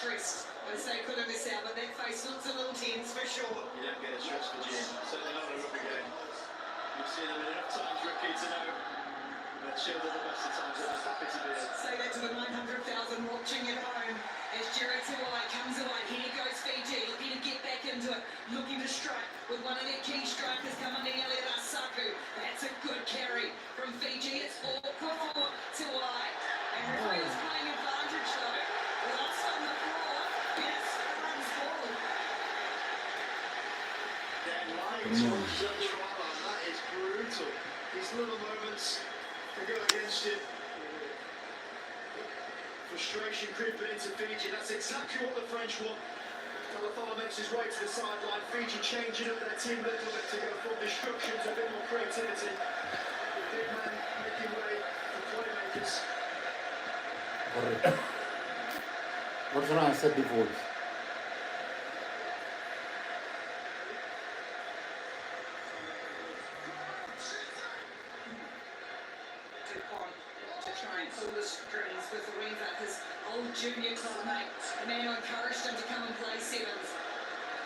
stressed. I say Kulabisa, but that face looks a little tense for sure. You don't get a stress for Jim. Certainly not a rugby game. You've seen them enough times, Ricky, to know that show that the best of times are just happy to be here. Say that to the 900,000 watching at home. As Jerry Tawai comes away, here goes Fiji, looking to get back into it, looking to strike with one of their key strikers coming in, Elliot Asaku. That's a good carry from Fiji. It's awkward for Tawai. And referee is playing advantage though. Lost on the floor. Yes, runs ball. Dan Lyons from Joshua, that is brutal. These little moments can go against you. Frustration creeping into Fiji. That's exactly what the French want. Calafala makes his way to the sideline. Fiji changing up their team a little bit to go from destruction to a bit more creativity. The big man making way for playmakers. What's wrong? I said before. Pull the strings with Riva, his old junior club mate, the man who encouraged him to come and play sevens.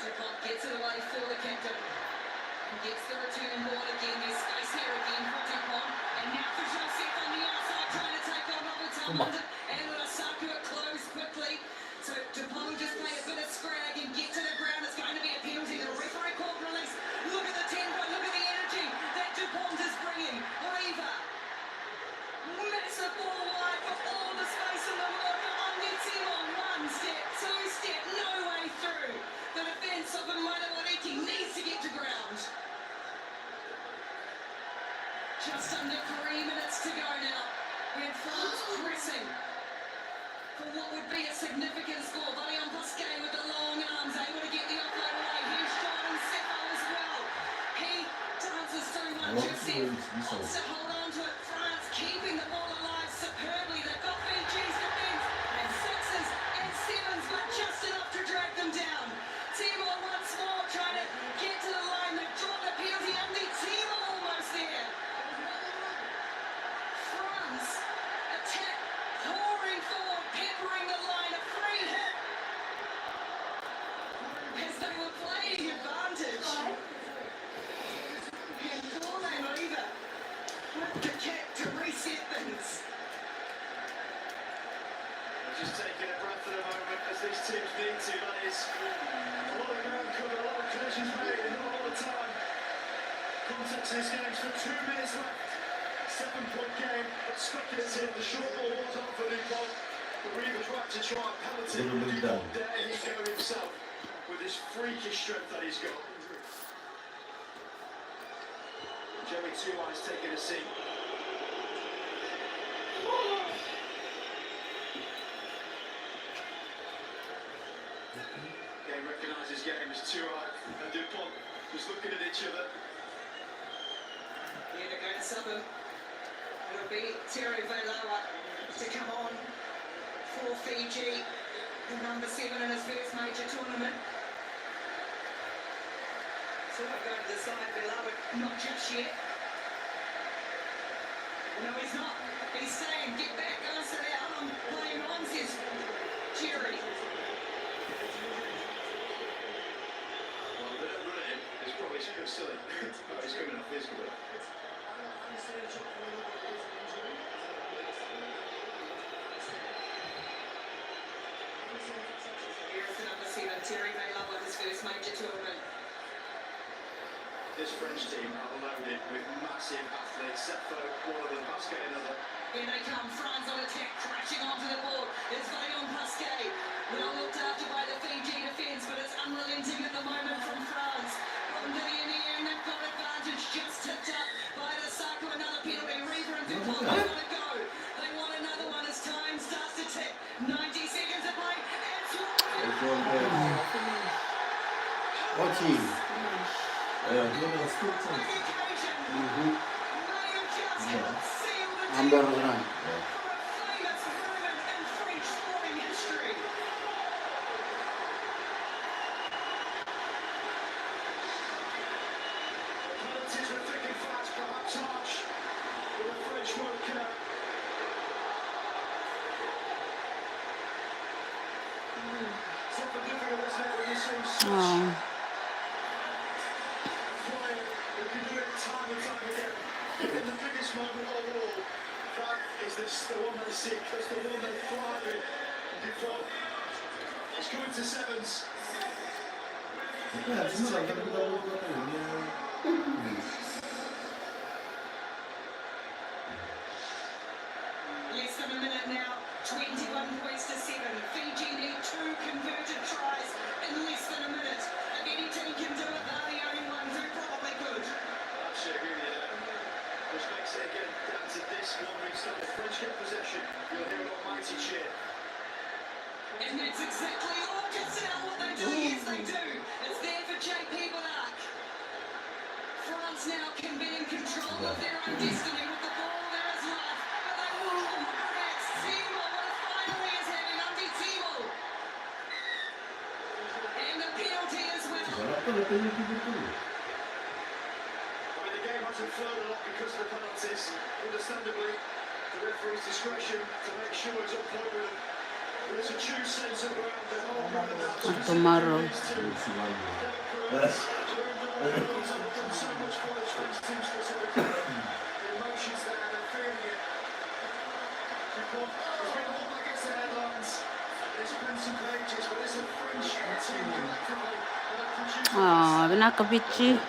Dupont gets it away for the captain and gets the return ball again. There's space here again for Dupont, and now for Joseph on the outside trying to take on Robert Talmud, and Asaku it closed quickly. So Dupont will just play a bit of scrag and get to the ground. It's going to be a penalty. The referee called release. Look at the tempo, look at the energy that Dupont is bringing. Riva. Massive ball wide for all the space in the world. On Timon, one step, two step, no way through. The defence of Manawariki needs to get to ground. Just under 3 minutes to go now. And France pressing for what would be a significant score. Valion Pasquet with the long arms, able to get the offload away. Here's Jordan Seppo as well. He dances through one. Joseph wants to hold on to it. France keeping the ball alive superbly. They've got Fiji's defence and sixes and sevens, but just enough to drag them down. Timor once more trying to get to the line. They've drawn the penalty and the Timor almost there. France attack pouring forward, peppering the line. A free hit as they were playing advantage. And Pauline Riva with the kick to reset things. Just taking a breath at the moment as these teams need to. That is a lot of ground covered, a lot of collisions made, and not all the time. Context in this game for 2 minutes left. 7-point game, but speculative. The short ball was on for Dupont. The Reavers right to try and penalty. Dupont there, and he's going himself with his freakish strength that he's got. Jerry Tawai is taking a seat. Game recognises games. Tawai and Dupont just looking at each other. Yeah, they're going to sub him. It'll be Terry Vailoa to come on for Fiji, the number 7 in his first major tournament. So I go to the side, Vailoa, not just yet. No, he's not. He's saying, get back, go sit down. I'm playing on, says Jerry. Well, they don't run at him. It's probably silly. Oh, he's coming off his goal. Here's the number 7, Terry Vailoa, his first major tournament. This French team are loaded with massive athletes. Seppo, one of them, Pasquet, another. Here they come, France on attack, crashing onto the board. It's Valion Pasquet. Well looked after by the Fiji defence, but it's unrelenting at the moment from France. From Villiers, and they've got advantage just tipped up by the Asaku. Another penalty. Riva and Dupont, they want to go. They want another one as time starts to tick. 90 seconds to play. Watch him. Amber Run. Penalties were thick and fast, perhaps harsh with the French worker. often difficult, isn't it, when you see such Oh. player who can do it time and time again. In the biggest moment of all, that is the one they seek, that's the one they thrive in. Before it's coming to sevens. Less than a minute now, 21 points to 7. Fiji need 2 converted tries in less than a minute. If any team can do it, they're the only ones who probably could. Absolutely agree with you there. Which makes it again down to this one restart. The French get possession. You'll hear an almighty cheer. And that's exactly all just now what they do. Yes, they do. It's there for JP Bernard. France now can be in control of their own destiny with the ball. There is life. But they will. That's Timo. What a finally is having Andy Timo. And the penalty as well. I mean, the game hasn't flowed a lot because of the penalties. Understandably, the referee's discretion to make sure he's up point with them. There's a true sense of ground. The whole ground now. Or tomorrow. Done so much for the French team specifically. The emotions there, they're feeling it. It's been all that gets the headlines. It's prints and pages, but it's a French team collectively that have produced. Oh, binakapichi.